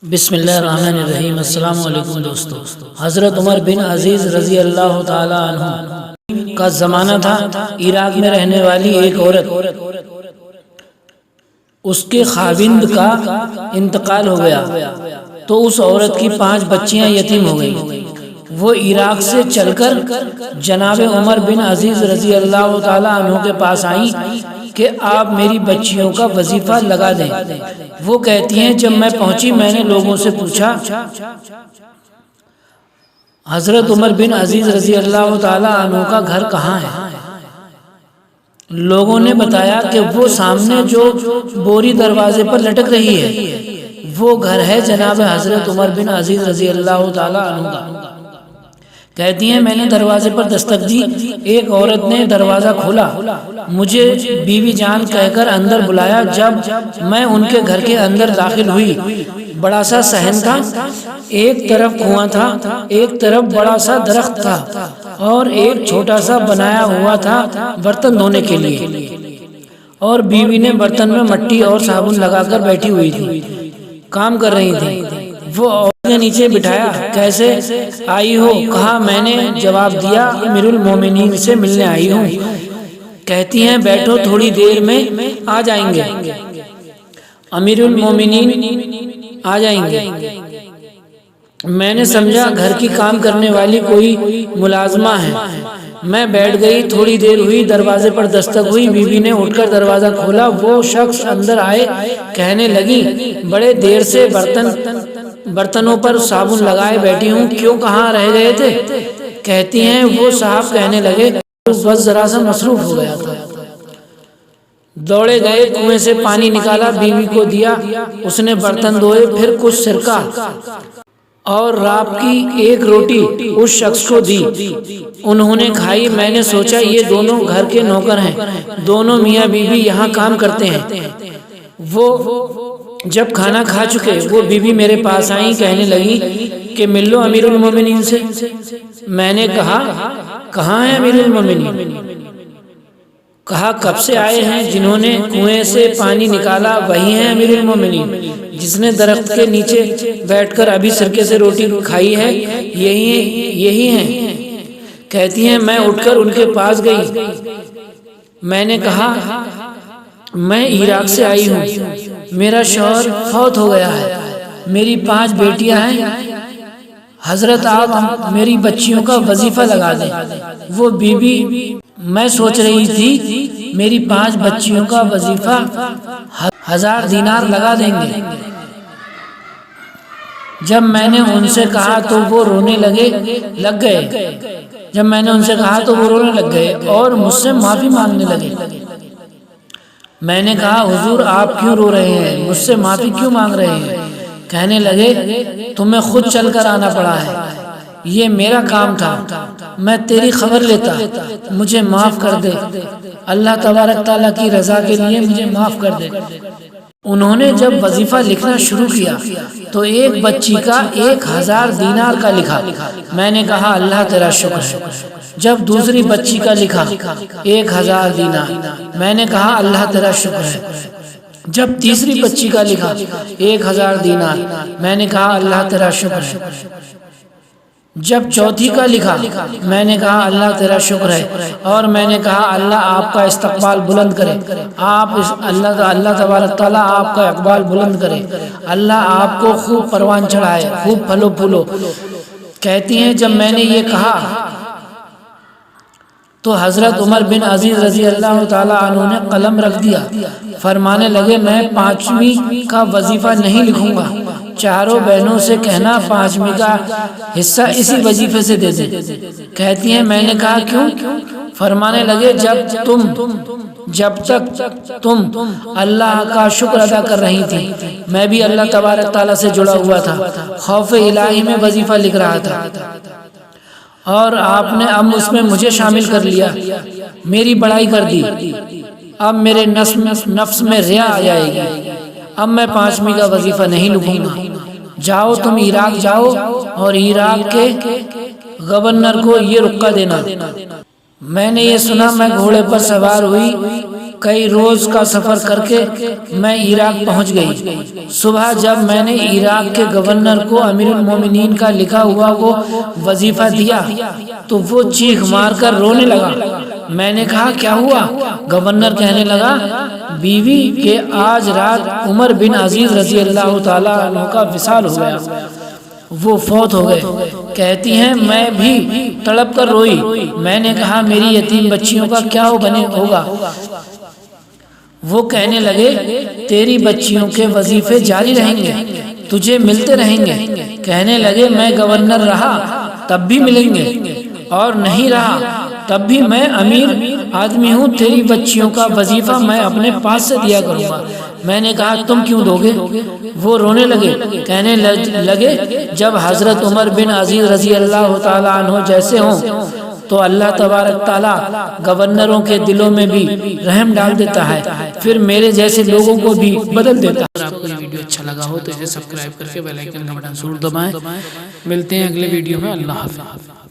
بسم اللہ الرحمن الرحیم۔ السلام علیکم دوستو۔ حضرت عمر بن عزیز رضی اللہ تعالی عنہ کا زمانہ تھا۔ عراق میں رہنے والی ایک عورت، اس کے خاوند کا انتقال ہو گیا تو اس عورت کی 5 بچیاں یتیم ہو گئیں۔ وہ عراق سے چل کر جناب عمر بن عزیز رضی اللہ تعالی عنہ کے پاس آئیں کہ آپ میری بچیوں کا وظیفہ لگا دیں۔ وہ کہتی ہیں جب میں پہنچی میں نے لوگوں سے پوچھا حضرت عمر بن عزیز رضی اللہ تعالی عنہ کا گھر کہاں ہے؟ لوگوں نے بتایا کہ وہ سامنے جو بوری دروازے پر لٹک رہی ہے وہ گھر ہے جناب حضرت عمر بن عزیز رضی اللہ تعالی عنہ کا۔ کہتی ہیں میں نے دروازے پر دستک دی، ایک عورت نے دروازہ کھولا، مجھے بیوی جان کہہ کر اندر بلایا۔ جب میں ان کے گھر کے اندر داخل ہوئی، بڑا سا صحن تھا، ایک طرف کنواں تھا، ایک طرف بڑا سا درخت تھا اور ایک چھوٹا سا بنایا ہوا تھا برتن دھونے کے لیے، اور بیوی نے برتن میں مٹی اور صابن لگا کر بیٹھی ہوئی تھی، کام کر رہی تھی۔ وہ عورت نے نیچے بٹھایا، کیسے آئی ہو؟ کہا میں نے جواب دیا امیر المومنین سے ملنے آئی ہوں۔ کہتی ہیں بیٹھو تھوڑی دیر میں آ جائیں گے، امیر المومنین آ جائیں گے۔ میں نے سمجھا گھر کی کام کرنے والی کوئی ملازمہ ہے، میں بیٹھ گئی۔ تھوڑی دیر ہوئی، دروازے پر دستک ہوئی، بیوی نے اٹھ کر دروازہ کھولا۔ وہ شخص اندر آئے، کہنے لگی بڑے دیر سے برتنوں پر صابن لگائے بیٹھی ہوں، کیوں کہاں رہ گئے تھے؟ کہتی ہیں وہ صاحب کہنے لگے بس ذرا سا مصروف ہو گیا تھا۔ دوڑے گئے، کنویں سے پانی نکالا، بیوی کو دیا، اس نے برتن دھوئے، پھر کچھ سرکہ اور رات کی ایک روٹی اس شخص کو دی، انہوں نے کھائی۔ میں نے سوچا یہ دونوں گھر کے نوکر ہیں، دونوں میاں بیوی یہاں کام کرتے ہیں۔ وہ جب کھانا کھا چکے وہ بیوی میرے پاس آئیں، کہنے لگی کہ مل لو امیر المومنین سے۔ میں نے کہا کہاں ہے امیر المومنین؟ کہا کب سے آئے ہیں؟ جنہوں نے کنویں سے پانی نکالا وہی ہیں امیر المومنین، جس نے درخت کے نیچے بیٹھ کر ابھی سرکے سے روٹی کھائی ہے یہی ہیں۔ کہتی ہیں میں اٹھ کر ان کے پاس گئی، میں نے کہا میں عراق سے آئی ہوں، میرا شوہر فوت ہو گیا ہے، میری 5 بیٹیاں ہیں، حضرت آپ میری بچیوں کا وظیفہ لگا دیں۔ وہ بیوی میں سوچ رہی تھی میری 5 بچیوں کا وظیفہ 1000 دینار لگا دیں گے۔ جب میں نے ان سے کہا تو وہ رونے لگ گئے، جب میں نے ان سے کہا تو وہ رونے لگ گئے اور مجھ سے معافی مانگنے لگے۔ میں نے کہا حضور آپ کیوں رو رہے ہیں، مجھ سے معافی کیوں مانگ رہے ہیں؟ کہنے لگے تمہیں خود چل کر آنا پڑا ہے، یہ میرا کام تھا، میں تیری خبر لیتا، مجھے معاف کر دے، اللہ تبارک تعالیٰ کی رضا کے لیے مجھے معاف کر دے۔ انہوں نے جب وظیفہ لکھنا شروع کیا تو ایک بچی کا 1000 دینار کا لکھا۔ میں نے کہا اللہ تیرا شکر ہے۔ جب دوسری بچی کا لکھا 1000 دینار، میں نے کہا اللہ تیرا شکر ہے۔ جب تیسری بچی کا لکھا 1000 دینار، میں نے کہا اللہ تیرا شکر ہے۔ جب چوتھی کا لکھا میں نے کہا اللہ تیرا شکر ہے، اور میں نے کہا اللہ آپ کا استقبال بلند کرے، اللہ تبارک تعالیٰ آپ کا اقبال بلند کرے، اللہ آپ کو خوب پروان چڑھائے، خوب پھلو پھولو۔ کہتی ہیں جب میں نے یہ کہا تو حضرت عمر بن عزیز رضی اللہ تعالیٰ عنہ نے قلم رکھ دیا، فرمانے لگے میں 5ویں کا وظیفہ نہیں لکھوں گا، چاروں بہنوں سے کہنا 5ویں کا حصہ اسی وظیفے سے دے دیں۔ کہتی ہیں میں نے کہا کیوں؟ فرمانے لگے جب تک تم اللہ کا شکر ادا کر رہی تھی میں بھی اللہ تبارک تعالیٰ سے جڑا ہوا تھا، خوف الہی میں وظیفہ لکھ رہا تھا، اور آپ نے اب اس میں مجھے شامل کر لیا، میری بڑائی کر دی، اب میرے نفس میں ریا آ جائے گی، اب میں 5ویں کا وظیفہ نہیں لکھوں گا۔ جاؤ تم عراق جاؤ اور عراق کے گورنر کو یہ رقعہ دینا۔ میں نے یہ سنا، میں گھوڑے پر سوار ہوئی کئی روز کا سفر کر کے میں عراق پہنچ گئی۔ صبح جب میں نے عراق کے گورنر کو امیر المومنین کا لکھا ہوا وہ وظیفہ دیا تو وہ چیخ مار کر رونے لگا۔ میں نے کہا کیا ہوا؟ گورنر کہنے لگا بیوی کہ آج رات عمر بن عزیز رضی اللہ تعالیٰ عنہ کا وصال ہو گیا، وہ فوت ہو گئے۔ کہتی ہیں میں بھی تڑپ کر روئی۔ میں نے کہا میری یتیم بچیوں کا کیا ہوگا؟ وہ کہنے لگے تیری بچیوں کے وظیفے جاری رہیں گے، تجھے ملتے رہیں گے۔ کہنے لگے میں گورنر رہا تب بھی ملیں گے، اور نہیں رہا تب بھی میں امیر آدمی ہوں، تیری بچیوں کا وظیفہ میں اپنے پاس سے دیا کروں گا۔ میں نے کہا تم کیوں دو گے؟ وہ رونے لگے، کہنے لگے جب حضرت عمر بن عزیز رضی اللہ تعالیٰ عنہ جیسے ہوں تو اللہ تبارک تعالیٰ گورنروں کے دلوں میں بھی رحم ڈال دیتا ہے، پھر میرے جیسے لوگوں کو بھی بدل دیتا ہے۔ اگر آپ کو یہ ویڈیو اچھا لگا ہو تو اسے سبسکرائب کر کے بیل آئیکن کا بٹن ضرور دبائیں۔ ملتے ہیں اگلے ویڈیو میں، اللہ حافظ۔